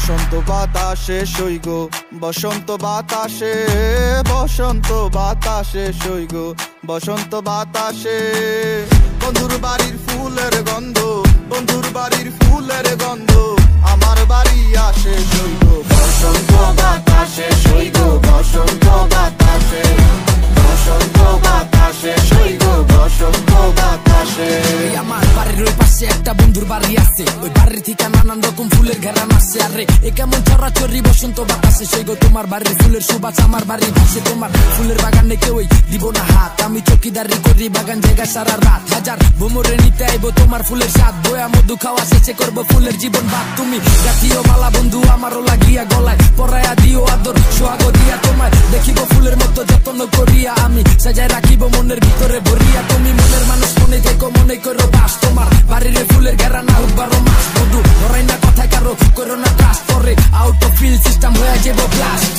বসন্ত বাতাসে সইগ বসন্ত বাতাসে বসন্ত বাতাসে সইগ বসন্ত বাতাসে বন্ধুর বাড়ির ফুলের গন্ধ বন্ধুর বাড়ির ফুলের গন্ধ আমার বাড়ি আসে সইগ বসন্ত বাতাসে সইগ বসন্ত বাতাসে বসন্ত বাতাসে সইগ বসন্ত বাতাসে। আমার বাড়ির ওই পাশে একটা বন্ধুর বাড়ি আছে, ওই বাড়ির থেকে নানান রকম ফুলের ঘেরান আসছে। আরে এ কেমন চরাচরি বসন্ত বাতাসে সইগো তোমার বাড়ির ফুলের সুবাস আমার বাড়ির পাশে। তোমার ফুলের বাগানে কেউই দিব না হাত, আমি চকিদারি করি বাগান জায়গা সারা রাত। হাজার ভ্রমরে নিতে আইবো তোমার ফুলের স্বাদ, বয়া মধু খাওয়া শেষে করবো ফুলের জীবন বাদ। তুমি জাতীয় মালা বন্ধু আমারও লাগিয়া গলায় পরায়া দিও আদর সোহাগ দিয়া তোমায় দেখিব ফুলের মতো যত্ন করিয়া আমি সাজায় রাখিব মনের ভিতরে ভরিয়া। তুমি মনের মানুষ মনে থেকো মনে করো বাস, তোমার বাড়ির ফুলের ঘেরা না হোক 12 মাস। বন্ধু ধরাই না কথা কারো করো না ট্রাস্ট, পরে আউট অফ ফিল সিস্টেম হয়ে যাবো ব্লাস্ট।